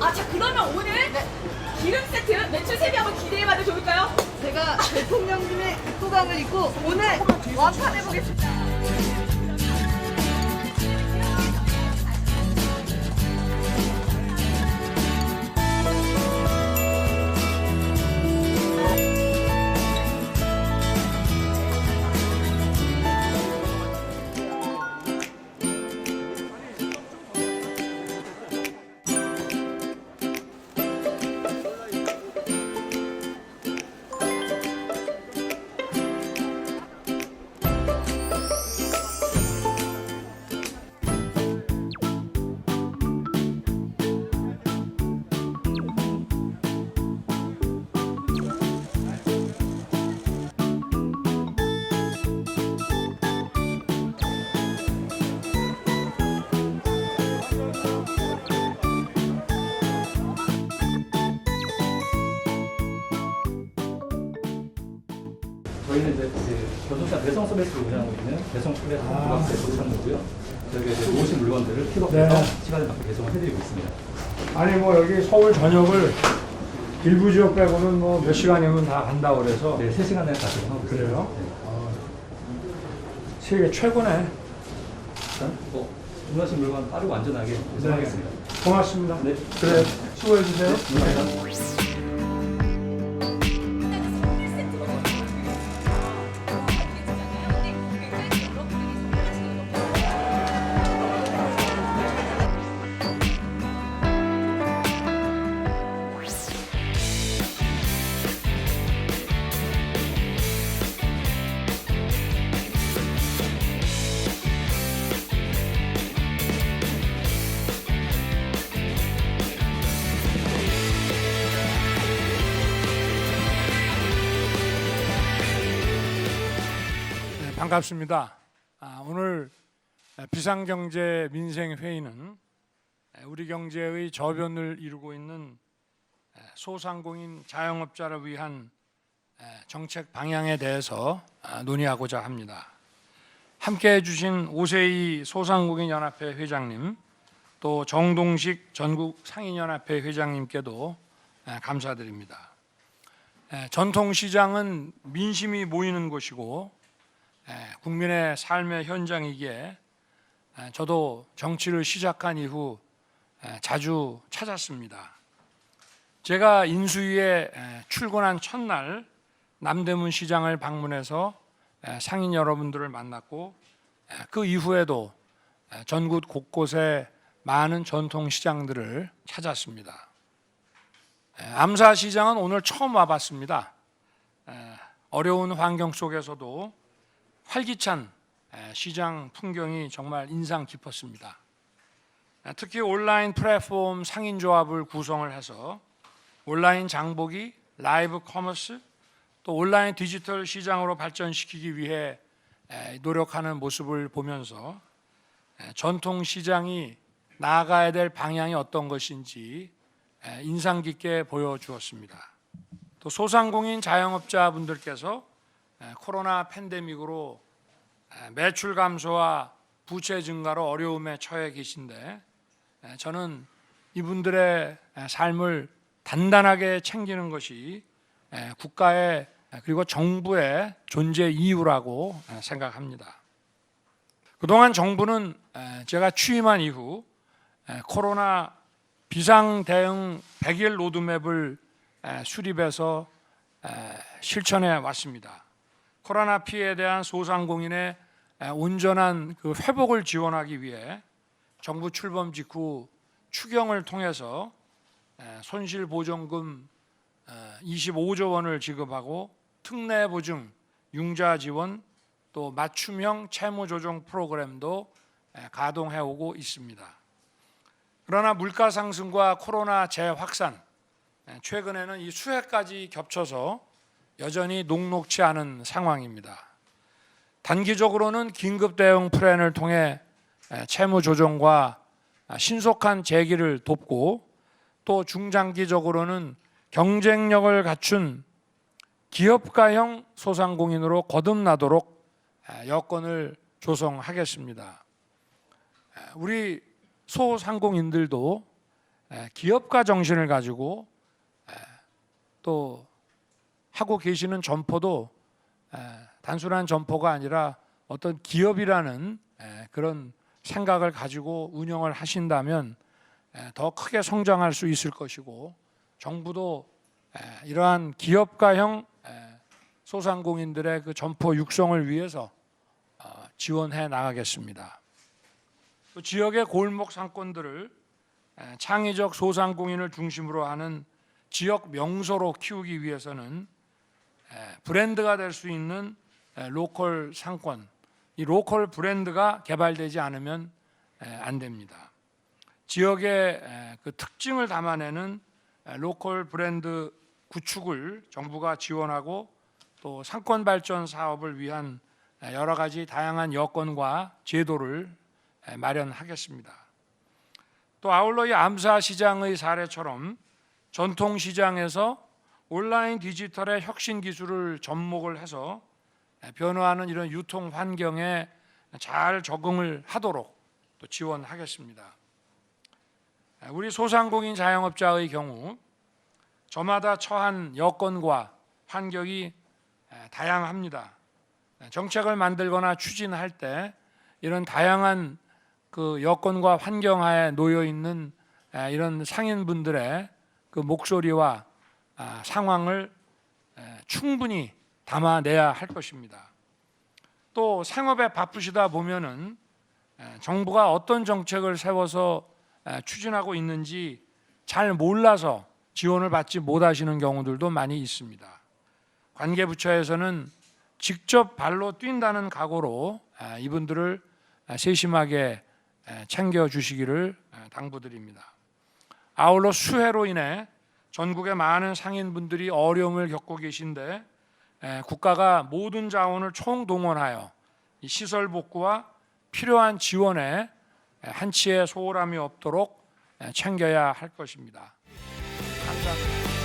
자 그러면 오늘 기름 세트 매출 3배 한번 기대해봐도 좋을까요? 제가 대통령님의 입고감을 입고 오늘 완판해 보겠습니다. 저희는 이제 교통차 배송 서비스를 운영하고 있는 배송 플랫폼 부각세 도착로고요. 저희가 이제 오신 물건들을 픽업해서 시간에 맞게 배송을 해드리고 있습니다. 아니 뭐 여기 서울 전역을 일부 지역 빼고는 뭐 몇 시간이면 다 간다고 그래서 네, 3시간에 다 배송하고 있습니다. 그래요? 네. 세계 최고네. 일단 주문하신 물건 빠르고 안전하게 배송하겠습니다. 고맙습니다. 네. 그래, 수고해 주세요. 감사합니다. 반갑습니다. 오늘 비상경제 민생회의는 우리 경제의 저변을 이루고 있는 소상공인 자영업자를 위한 정책 방향에 대해서 논의하고자 합니다. 함께해 주신 오세희 소상공인연합회 회장님, 또 정동식 전국상인연합회 회장님께도 감사드립니다. 전통시장은 민심이 모이는 곳이고 국민의 삶의 현장이기에 저도 정치를 시작한 이후 자주 찾았습니다. 제가 인수위에 출근한 첫날 남대문 시장을 방문해서 상인 여러분들을 만났고 그 이후에도 전국 곳곳에 많은 전통시장들을 찾았습니다. 암사시장은 오늘 처음 와봤습니다. 어려운 환경 속에서도 활기찬 시장 풍경이 정말 인상 깊었습니다. 특히 온라인 플랫폼 상인조합을 구성을 해서 온라인 장보기, 라이브 커머스, 또 온라인 디지털 시장으로 발전시키기 위해 노력하는 모습을 보면서 전통 시장이 나아가야 될 방향이 어떤 것인지 인상 깊게 보여주었습니다. 또 소상공인 자영업자분들께서 코로나 팬데믹으로 매출 감소와 부채 증가로 어려움에 처해 계신데 저는 이분들의 삶을 단단하게 챙기는 것이 국가의 그리고 정부의 존재 이유라고 생각합니다. 그동안 정부는 제가 취임한 이후 코로나 비상 대응 100일 로드맵을 수립해서 실천해 왔습니다. 코로나 피해에 대한 소상공인의 온전한 그 회복을 지원하기 위해 정부 출범 직후 추경을 통해서 손실보전금 25조 원을 지급하고 특례보증, 융자 지원, 또 맞춤형 채무조정 프로그램도 가동해 오고 있습니다. 그러나 물가 상승과 코로나 재확산, 최근에는 이 수해까지 겹쳐서 여전히 녹록치 않은 상황입니다. 단기적으로는 긴급 대응 플랜을 통해 채무 조정과 신속한 재기를 돕고 또 중장기적으로는 경쟁력을 갖춘 기업가형 소상공인으로 거듭나도록 여건을 조성하겠습니다. 우리 소상공인들도 기업가 정신을 가지고 또 하고 계시는 점포도 단순한 점포가 아니라 어떤 기업이라는 그런 생각을 가지고 운영을 하신다면 더 크게 성장할 수 있을 것이고, 정부도 이러한 기업가형 소상공인들의 그 점포 육성을 위해서 지원해 나가겠습니다. 또 지역의 골목 상권들을 창의적 소상공인을 중심으로 하는 지역 명소로 키우기 위해서는 브랜드가 될 수 있는 로컬 상권, 이 로컬 브랜드가 개발되지 않으면 안 됩니다. 지역의 그 특징을 담아내는 로컬 브랜드 구축을 정부가 지원하고, 또 상권 발전 사업을 위한 여러 가지 다양한 여건과 제도를 마련하겠습니다. 또 아울러 이 암사 시장의 사례처럼 전통 시장에서 온라인 디지털의 혁신 기술을 접목을 해서 변화하는 이런 유통 환경에 잘 적응을 하도록 또 지원하겠습니다. 우리 소상공인 자영업자의 경우 저마다 처한 여건과 환경이 다양합니다. 정책을 만들거나 추진할 때 이런 다양한 그 여건과 환경하에 놓여 있는 이런 상인분들의 그 목소리와 상황을 충분히 담아내야 할 것입니다. 또 생업에 바쁘시다 보면은 정부가 어떤 정책을 세워서 추진하고 있는지 잘 몰라서 지원을 받지 못하시는 경우들도 많이 있습니다. 관계부처에서는 직접 발로 뛴다는 각오로 이분들을 세심하게 챙겨주시기를 당부드립니다. 아울러 수해로 인해 전국의 많은 상인분들이 어려움을 겪고 계신데 국가가 모든 자원을 총동원하여 시설 복구와 필요한 지원에 한치의 소홀함이 없도록 챙겨야 할 것입니다. 감사합니다.